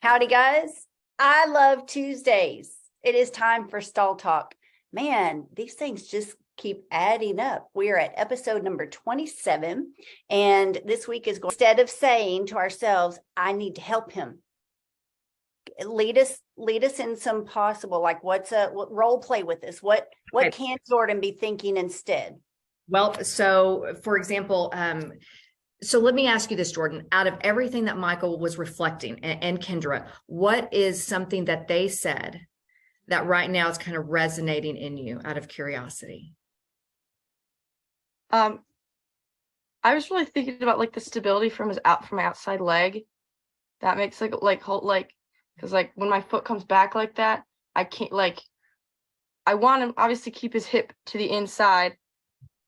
Howdy, guys. I love Tuesdays. It is time for stall talk. Man, these things just keep adding up. We are at episode number 27. And this week is going, instead of saying to ourselves, I need to help him, lead us in some possible, like what role play with this? What Right. can Jordan be thinking instead? Well, so for example, so let me ask you this, Jordan, out of everything that Michael was reflecting and Kendra, what is something that they said that right now is kind of resonating in you out of curiosity? I was really thinking about like the stability from my outside leg. That makes because like when my foot comes back like that, I can't I want him obviously keep his hip to the inside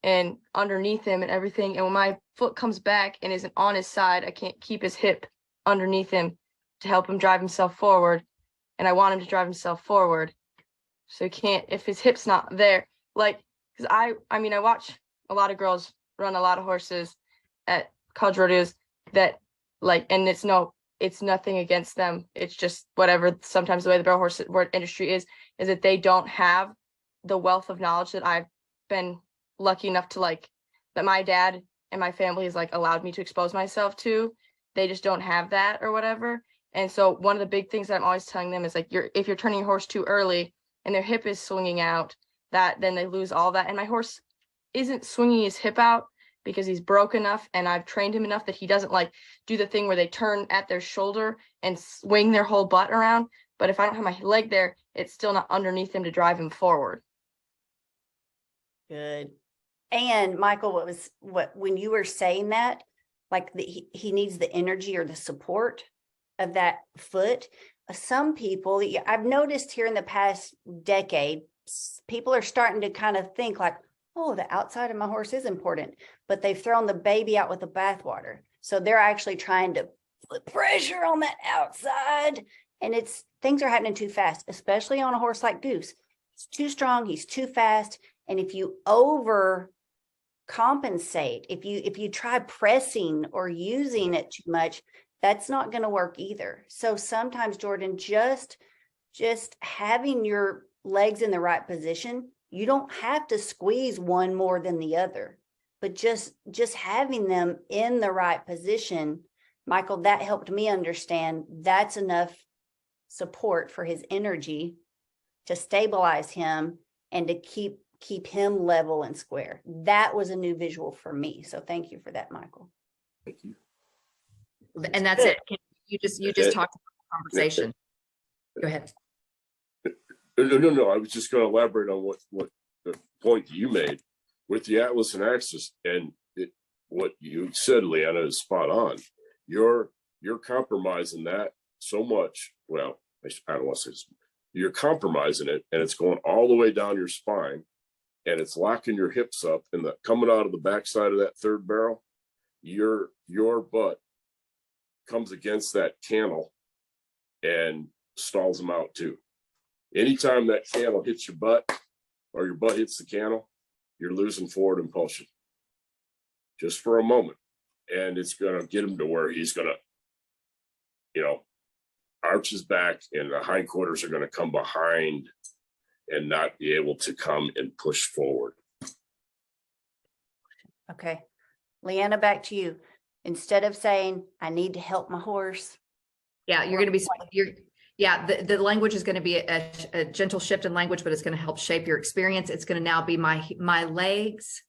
and underneath him and everything. And when my foot comes back and isn't on his side, I can't keep his hip underneath him to help him drive himself forward. And I want him to drive himself forward. So he can't, if his hip's not there, because I watch a lot of girls run a lot of horses at college rodeos that and it's nothing against them. It's just whatever, sometimes the way the barrel horse industry is that they don't have the wealth of knowledge that I've been lucky enough to that my dad and my family has allowed me to expose myself to. They just don't have that or whatever. And so one of the big things that I'm always telling them is if you're turning your horse too early and their hip is swinging out, that then they lose all that. And my horse isn't swinging his hip out because he's broke enough and I've trained him enough that he doesn't do the thing where they turn at their shoulder and swing their whole butt around. But if I don't have my leg there, it's still not underneath him to drive him forward. Good. And Michael, when you were saying that, he needs the energy or the support of that foot. Some people, I've noticed here in the past decade, people are starting to kind of think oh, the outside of my horse is important, but they've thrown the baby out with the bathwater. So they're actually trying to put pressure on that outside, and things are happening too fast, especially on a horse like Goose. He's too strong, he's too fast, and if you overcompensate, if you try pressing or using it too much, that's not going to work either. So sometimes, Jordan, just having your legs in the right position, you don't have to squeeze one more than the other, but just having them in the right position, Michael, that helped me understand that's enough support for his energy to stabilize him and to keep him level and square. That was a new visual for me. So thank you for that, Michael. Thank you. And that's it. You just talked about the conversation. Go ahead. No. I was just going to elaborate on what the point that you made with the Atlas and Axis, and what you said, Leanna, is spot on. You're compromising that so much. Well, I don't want to say this. You're compromising it, and it's going all the way down your spine, and it's locking your hips up, and coming out of the backside of that third barrel, your butt comes against that cantle and stalls them out too. Anytime that cantle hits your butt or your butt hits the cantle, you're losing forward impulsion just for a moment. And it's going to get him to where he's going to, arch his back, and the hindquarters are going to come behind and not be able to come and push forward. Okay. Leanna, back to you. Instead of saying, I need to help my horse. Yeah, you're going to be, the language is going to be a gentle shift in language, but it's going to help shape your experience. It's going to now be my legs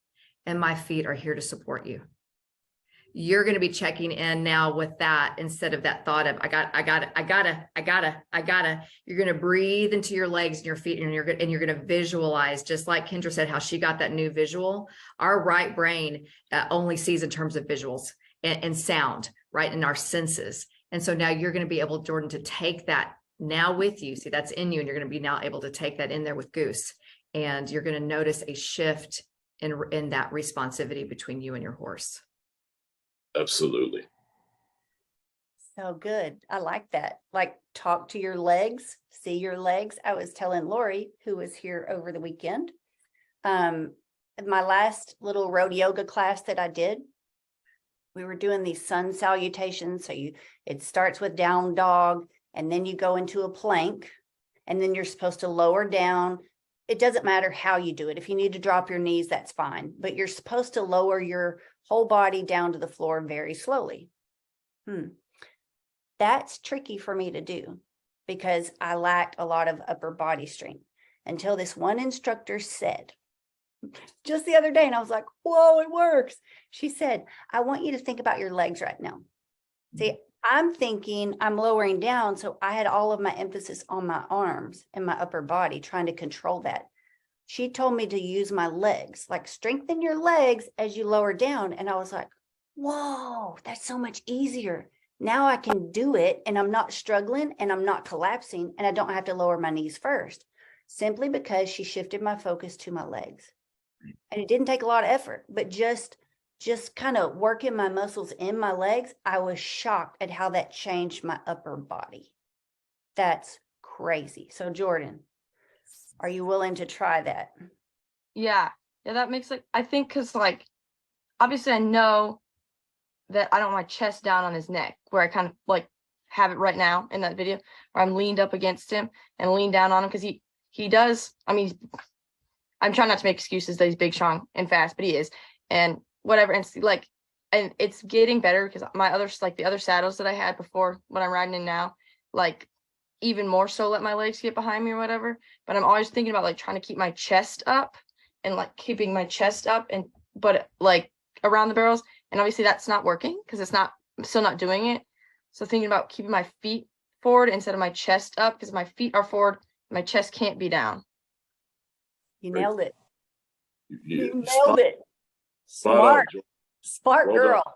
and my feet are here to support you. You're going to be checking in now with that instead of that thought of, I gotta. You're going to breathe into your legs and your feet, and you're going to visualize, just like Kendra said, how she got that new visual. Our right brain only sees in terms of visuals and sound, right? In our senses. And so now you're going to be able, Jordan, to take that now with you. See, that's in you. And you're going to be now able to take that in there with Goose. And you're going to notice a shift in that responsivity between you and your horse. Absolutely. So good. I like that. Talk to your legs, see your legs. I was telling Lori, who was here over the weekend, my last little road yoga class that I did, we were doing these sun salutations. So it starts with down dog, and then you go into a plank, and then you're supposed to lower down. It doesn't matter how you do it. If you need to drop your knees, that's fine, but you're supposed to lower your whole body down to the floor very slowly. That's tricky for me to do because I lacked a lot of upper body strength until this one instructor said, just the other day, and I was like, whoa, it works. She said, I want you to think about your legs right now. See, I'm thinking I'm lowering down. So I had all of my emphasis on my arms and my upper body, trying to control that. She told me to use my legs, like strengthen your legs as you lower down. And I was like, whoa, that's so much easier. Now I can do it and I'm not struggling and I'm not collapsing and I don't have to lower my knees first, simply because she shifted my focus to my legs. And it didn't take a lot of effort, but just kind of working my muscles in my legs, I was shocked at how that changed my upper body. That's crazy. So Jordan, are you willing to try that? Yeah, that makes I think because obviously I know that I don't want my chest down on his neck, where I kind of have it right now in that video, where I'm leaned up against him and lean down on him, because he does. I mean, I'm trying not to make excuses that he's big, strong, and fast, but he is, and whatever. And and it's getting better because my other the other saddles that I had before, when I'm riding in now, even more so let my legs get behind me or whatever. But I'm always thinking about trying to keep my chest up and keeping my chest up, and but around the barrels. And obviously that's not working because I'm still not doing it. So thinking about keeping my feet forward instead of my chest up, because my feet are forward, my chest can't be down. You nailed it. You nailed it. Smart. Smart Well girl. done.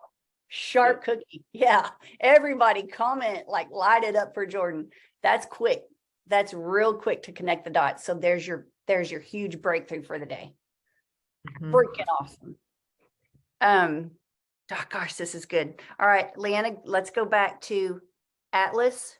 Sharp cookie. Yeah. Everybody comment, light it up for Jordan. That's quick. That's real quick to connect the dots. So there's your huge breakthrough for the day. Freaking awesome. Oh, gosh, this is good. All right, Leanna, let's go back to Atlas.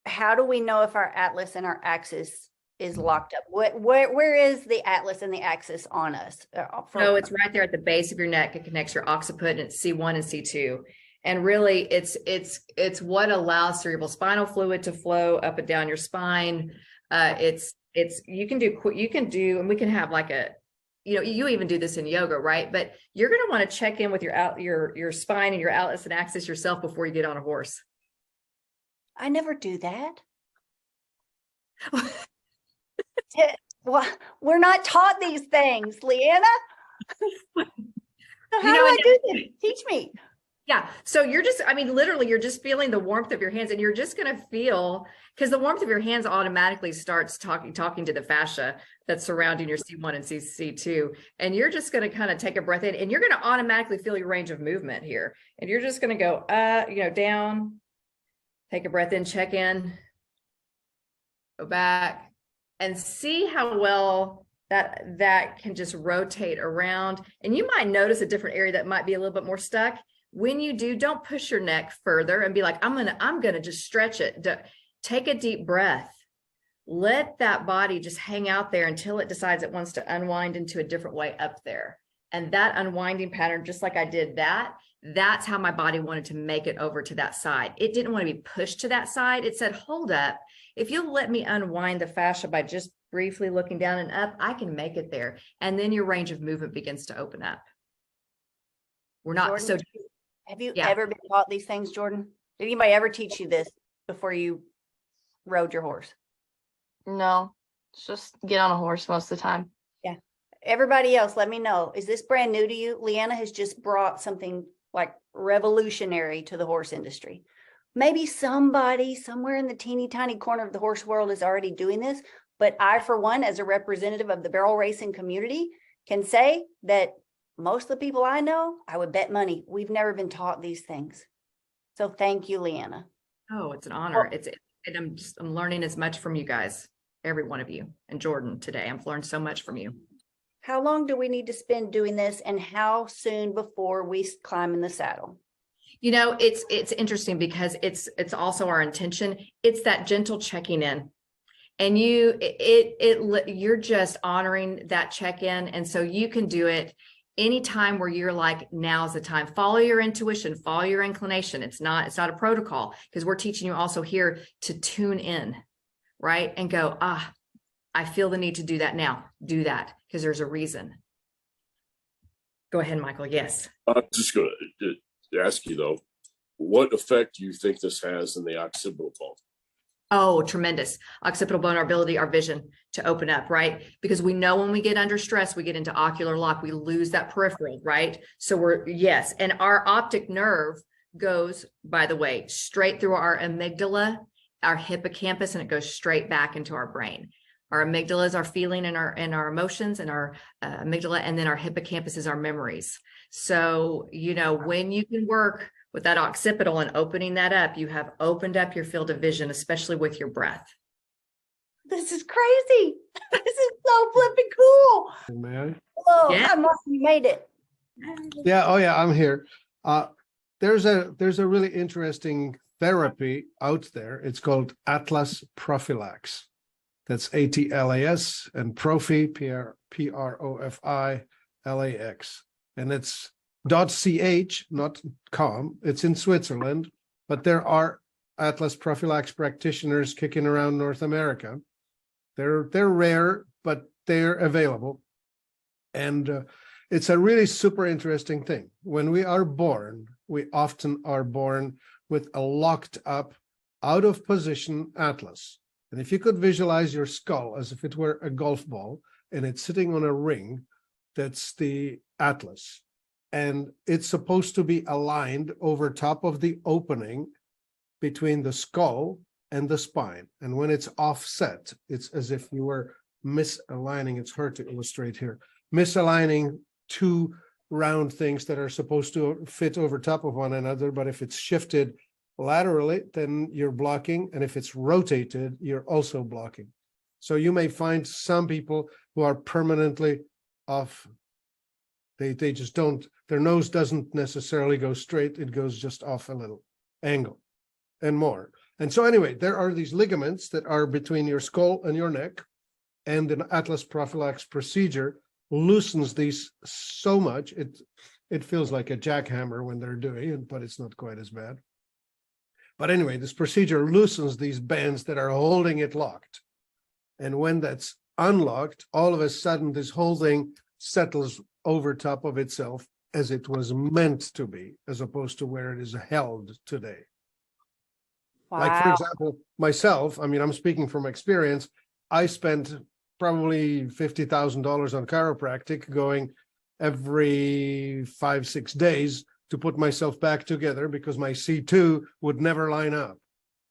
How do we know if our Atlas and our axis is locked up? Where is the Atlas and the axis on us? So it's right there at the base of your neck. It connects your occiput, and it's C1 and C2. And really it's what allows cerebral spinal fluid to flow up and down your spine. You can do, and we can have you even do this in yoga, right? But you're going to want to check in with your spine and your Atlas and axis yourself before you get on a horse. I never do that. Well, we're not taught these things, Leanna. So how do I do this? Teach me. Yeah. So literally you're just feeling the warmth of your hands, and you're just going to feel, because the warmth of your hands automatically starts talking to the fascia that's surrounding your C1 and C2. And you're just going to kind of take a breath in, and you're going to automatically feel your range of movement here. And you're just going to go, down, take a breath in, check in, go back, and see how well that can just rotate around. And you might notice a different area that might be a little bit more stuck. When you do, don't push your neck further and be like, I'm gonna just stretch it. Take a deep breath. Let that body just hang out there until it decides it wants to unwind into a different way up there. And that unwinding pattern, just like I did that's how my body wanted to make it over to that side. It didn't want to be pushed to that side. It said, hold up, if you'll let me unwind the fascia by just briefly looking down and up, I can make it there. And then your range of movement begins to open up. We're not Jordan, have you ever been taught these things, Jordan? Did anybody ever teach you this before you rode your horse? No, it's just get on a horse most of the time. Yeah. Everybody else, let me know. Is this brand new to you? Leanna has just brought something revolutionary to the horse industry. Maybe somebody somewhere in the teeny tiny corner of the horse world is already doing this, but I, for one, as a representative of the barrel racing community, can say that most of the people I know, I would bet money, we've never been taught these things. So thank you, Leanna. Oh, it's an honor. I'm learning as much from you guys, every one of you, and Jordan today. I've learned so much from you. How long do we need to spend doing this, and how soon before we climb in the saddle? It's interesting because it's also our intention. It's that gentle checking in, and you're just honoring that check-in. And so you can do it anytime where you're like, now's the time, follow your intuition, follow your inclination. It's not a protocol, because we're teaching you also here to tune in, right? And go, I feel the need to do that now. Do that because there's a reason. Go ahead, Michael. Yes. I'm just going to ask you though, what effect do you think this has in the occipital bone? Oh, tremendous. Occipital bone, our ability, our vision to open up, right? Because we know when we get under stress, we get into ocular lock, we lose that peripheral, right? So yes. And our optic nerve goes, by the way, straight through our amygdala, our hippocampus, and it goes straight back into our brain. Our amygdala is our feeling and our emotions, and our amygdala, and then our hippocampus is our memories. So, when you can work with that occipital and opening that up, you have opened up your field of vision, especially with your breath. This is crazy. This is so flipping cool. May I? Whoa, Yeah. I'm glad you made it. Yeah. Oh, yeah. I'm here. There's a really interesting therapy out there. It's called Atlas Prophylax. That's ATLAS, and Profi, PROFILAX, and it's .ch, not .com. It's in Switzerland, but there are Atlas Prophylax practitioners kicking around North America. They're rare, but they're available, and it's a really super interesting thing. When we are born, we often are born with a locked up, out of position atlas. And if you could visualize your skull as if it were a golf ball and it's sitting on a ring, that's the atlas. And it's supposed to be aligned over top of the opening between the skull and the spine. And when it's offset, it's as if you were misaligning. It's hard to illustrate here. Misaligning two round things that are supposed to fit over top of one another. But if it's shifted laterally, then you're blocking, and if it's rotated, you're also blocking. So you may find some people who are permanently off. They just don't, their nose doesn't necessarily go straight, it goes just off a little angle and more. And so anyway, there are these ligaments that are between your skull and your neck, and an Atlas Prophylax procedure loosens these so much, it feels like a jackhammer when they're doing it, but it's not quite as bad. But anyway, this procedure loosens these bands that are holding it locked. And when that's unlocked, all of a sudden, this whole thing settles over top of itself as it was meant to be, as opposed to where it is held today. Wow. Like, for example, myself, I mean, I'm speaking from experience. I spent probably $50,000 on chiropractic, going every 5-6 days to put myself back together because my C2 would never line up.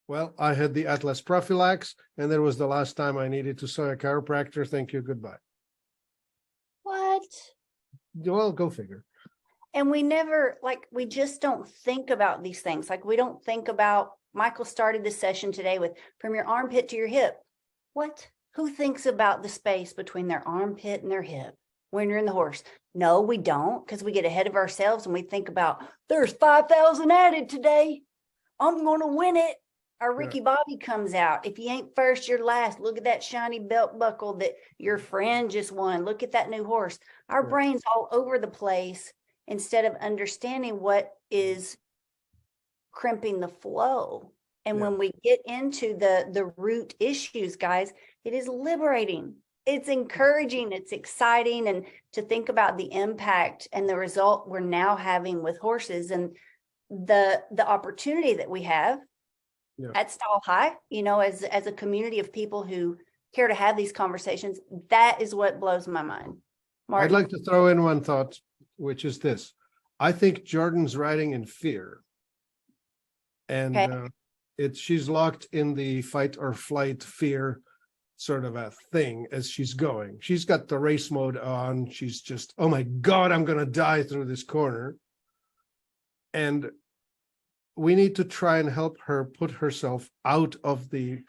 Well, I had the Atlas Prophylax, and that was the last time I needed to see a chiropractor. Thank you, goodbye. What? Well, go figure. And we never, we just don't think about these things. We don't think about, Michael started this session today with from your armpit to your hip. What? Who thinks about the space between their armpit and their hip when you're in the horse? No, we don't, because we get ahead of ourselves and we think about, there's 5,000 added today. I'm going to win it. Our Ricky Bobby comes out. If you ain't first, you're last. Look at that shiny belt buckle that your friend just won. Look at that new horse. Our brain's all over the place instead of understanding what is crimping the flow. And when we get into the root issues, guys, it is liberating. It's encouraging, it's exciting, and to think about the impact and the result we're now having with horses, and the opportunity that we have at Stall High, as a community of people who care to have these conversations. That is what blows my mind. Martin? I'd like to throw in one thought, which is this. I think Jordan's riding in fear. And she's locked in the fight or flight fear sort of a thing as she's going. She's got the race mode on. She's just, oh my God, I'm going to die through this corner. And we need to try and help her put herself out of the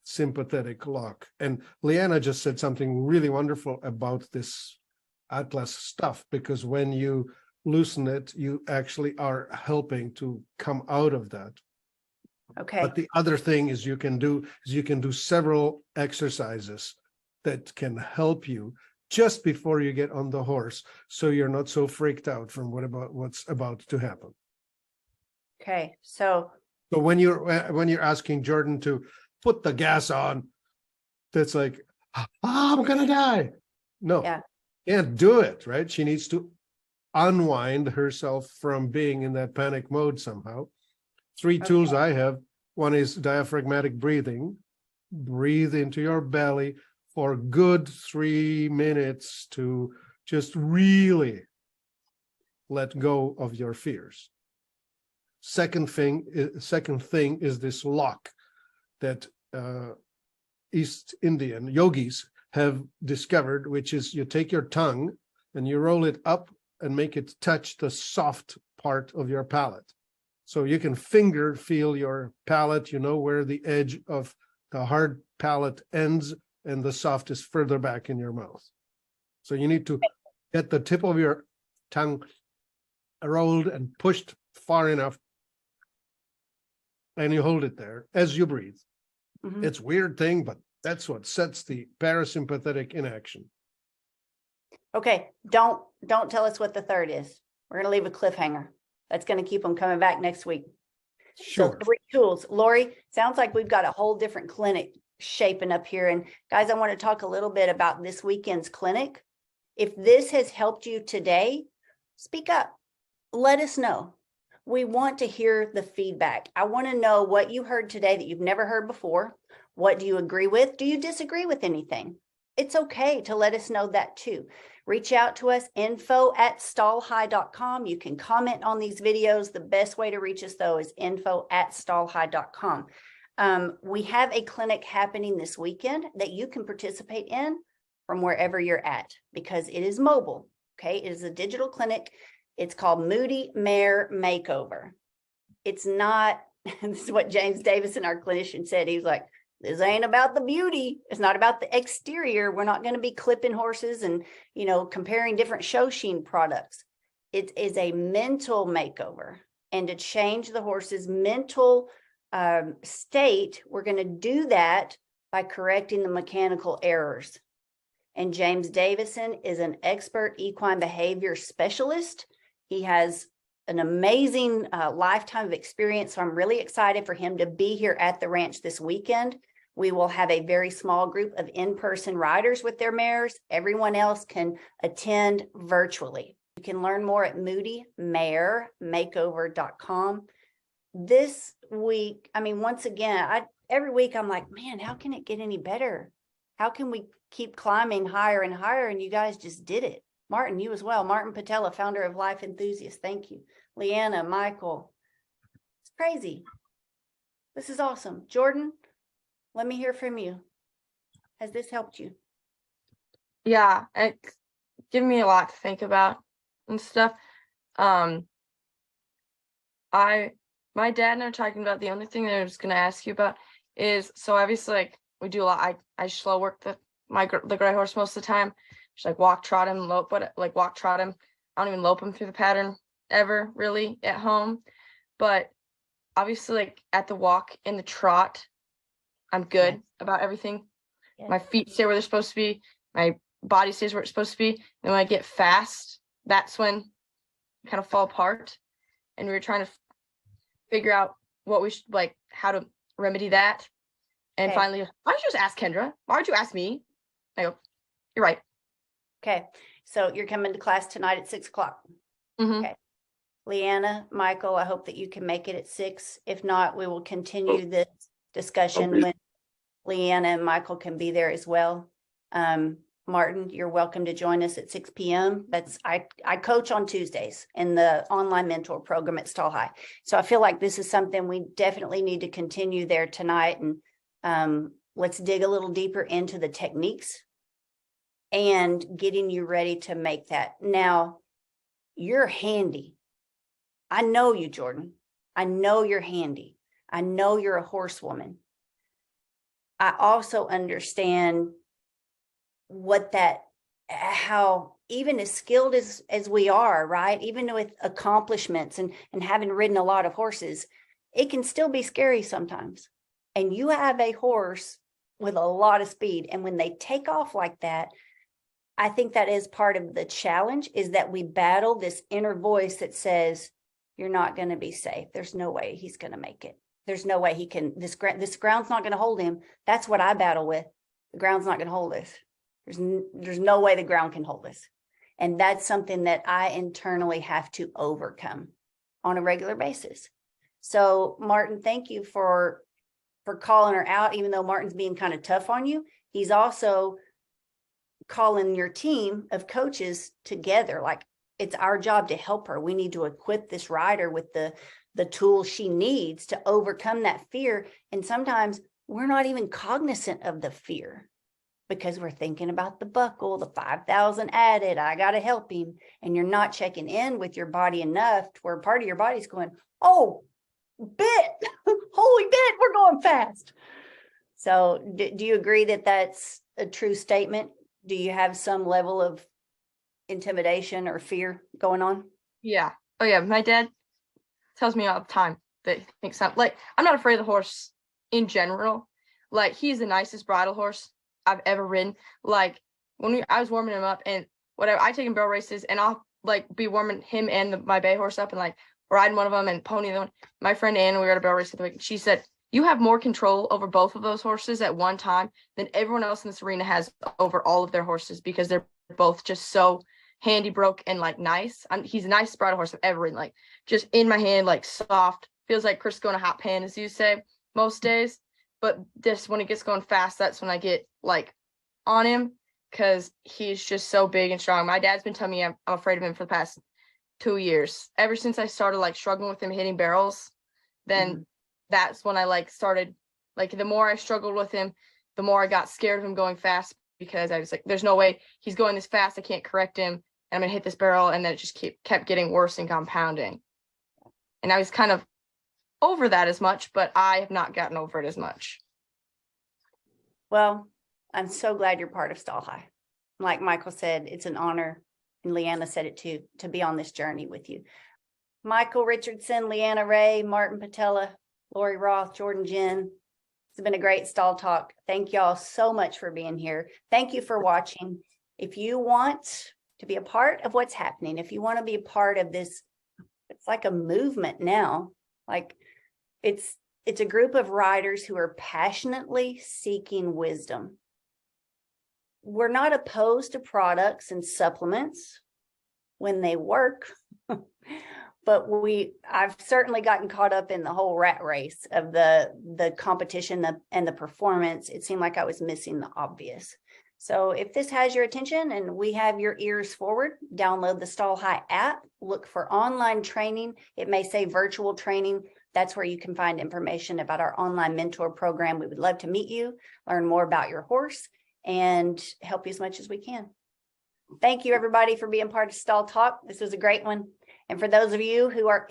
sympathetic lock. And Leanna just said something really wonderful about this Atlas stuff, because when you loosen it, you actually are helping to come out of that. Okay. But the other thing is you can do several exercises that can help you just before you get on the horse, so you're not so freaked out from what's about to happen. Okay, so So when you're asking Jordan to put the gas on, that's like, I'm gonna die. No, Yeah. can't do it, right? She needs to unwind herself from being in that panic mode somehow. Three tools I have. One is diaphragmatic breathing. Breathe into your belly for a good 3 minutes to just really let go of your fears. Second thing is this lock that East Indian yogis have discovered, which is you take your tongue and you roll it up and make it touch the soft part of your palate. So you can feel your palate, you know where the edge of the hard palate ends and the soft is further back in your mouth. So you need to get the tip of your tongue rolled and pushed far enough, and you hold it there as you breathe. Mhm. It's a weird thing, but that's what sets the parasympathetic in action. Okay, don't tell us what the third is. We're gonna leave a cliffhanger. That's gonna keep them coming back next week. Sure. So 3 tools. Lori, sounds like we've got a whole different clinic shaping up here. And guys, I want to talk a little bit about this weekend's clinic. If this has helped you today, speak up. Let us know. We want to hear the feedback. I want to know what you heard today that you've never heard before. What do you agree with? Do you disagree with anything? It's okay to let us know that too. Reach out to us, info@stallhigh.com. You can comment on these videos. The best way to reach us, though, is info@stallhigh.com. We have a clinic happening this weekend that you can participate in from wherever you're at because it is mobile. Okay, it is a digital clinic. It's called Moody Mare Makeover. It's not, this is what James Davison, our clinician, said. He was like, this ain't about the beauty. It's not about the exterior. We're not going to be clipping horses and, comparing different show sheen products. It is a mental makeover. And to change the horse's mental state, we're going to do that by correcting the mechanical errors. And James Davison is an expert equine behavior specialist. He has an amazing lifetime of experience. So I'm really excited for him to be here at the ranch this weekend. We will have a very small group of in-person riders with their mares. Everyone else can attend virtually. You can learn more at moodymaremakeover.com. This week, once again, every week I'm like, man, how can it get any better? How can we keep climbing higher and higher? And you guys just did it. Martin, you as well. Martin Patella, founder of Life Enthusiast. Thank you. Leanna, Michael. It's crazy. This is awesome. Jordan, let me hear from you. Has this helped you? Yeah, it's given me a lot to think about and stuff. My dad and I are talking about, the only thing that I was gonna ask you about is, so obviously like we do a lot. I slow work the gray horse most of the time. Just like walk, trot him, lope, but like walk, trot him. I don't even lope him through the pattern ever really at home. But obviously like at the walk and the trot, I'm good about everything. Yes. My feet stay where they're supposed to be. My body stays where it's supposed to be. And when I get fast, that's when I kind of fall apart. And we were trying to figure out what we should, like, how to remedy that. And finally, why don't you just ask Kendra? Why would you ask me? I go, you're right. Okay. So you're coming to class tonight at 6:00. Mm-hmm. Okay. Leanna, Michael, I hope that you can make it at 6. If not, we will continue this discussion when Leanna and Michael can be there as well. Martin, you're welcome to join us at 6 p.m. I coach on Tuesdays in the online mentor program at Stall High. So I feel like this is something we definitely need to continue there tonight. And let's dig a little deeper into the techniques and getting you ready to make that. Now, you're handy. I know you, Jordan. I know you're handy. I know you're a horsewoman. I also understand how even as skilled as we are, right? Even with accomplishments and having ridden a lot of horses, it can still be scary sometimes. And you have a horse with a lot of speed. And when they take off like that, I think that is part of the challenge, is that we battle this inner voice that says, you're not going to be safe. There's no way he's going to make it. There's no way he can, this ground's not going to hold him. That's what I battle with. The ground's not going to hold us. There's no way the ground can hold us. And that's something that I internally have to overcome on a regular basis. So Martin, thank you for calling her out, even though Martin's being kind of tough on you. He's also calling your team of coaches together. Like, it's our job to help her. We need to equip this rider with the tools she needs to overcome that fear. And sometimes we're not even cognizant of the fear because we're thinking about the buckle, the 5,000 added, I got to help him. And you're not checking in with your body enough to where part of your body's going, oh, bit, holy bit, we're going fast. So do you agree that that's a true statement? Do you have some level of intimidation or fear going on? Yeah. Oh yeah. My dad tells me all the time that he thinks I'm not afraid of the horse in general. Like, he's the nicest bridle horse I've ever ridden. Like, when I was warming him up and whatever, I take him barrel races and I'll like be warming him and my bay horse up and like riding one of them and pony the one. My friend Anne, we were at a barrel race the week. She said, you have more control over both of those horses at one time than everyone else in this arena has over all of their horses, because they're both just so handy broke and like nice. He's the nicest bridle horse I've ever ridden. Like, just in my hand, like soft, feels like Chris going a hot pan, as you say, most days. But this, when it gets going fast, that's when I get like on him, because he's just so big and strong. My dad's been telling me I'm afraid of him for the past 2 years. Ever since I started like struggling with him hitting barrels, then that's when I like started, like, the more I struggled with him, the more I got scared of him going fast, because I was like, there's no way he's going this fast. I can't correct him. And I'm going to hit this barrel. And then it just kept getting worse and compounding. And I was kind of over that as much, but I have not gotten over it as much. Well, I'm so glad you're part of Stall High. Like Michael said, it's an honor, and Leanna said it too, to be on this journey with you. Michael Richardson, Leanna Ray, Martin Patella, Lori Roth, Jordan Jen. It's been a great stall talk. Thank y'all so much for being here. Thank you for watching. If you want to be a part of what's happening, if you want to be a part of this, it's like a movement now. Like, it's a group of riders who are passionately seeking wisdom. We're not opposed to products and supplements when they work. But I've certainly gotten caught up in the whole rat race of the competition and the performance. It seemed like I was missing the obvious. So if this has your attention and we have your ears forward, download the Stall High app, look for online training. It may say virtual training. That's where you can find information about our online mentor program. We would love to meet you, learn more about your horse, and help you as much as we can. Thank you, everybody, for being part of Stall Talk. This was a great one. And for those of you who are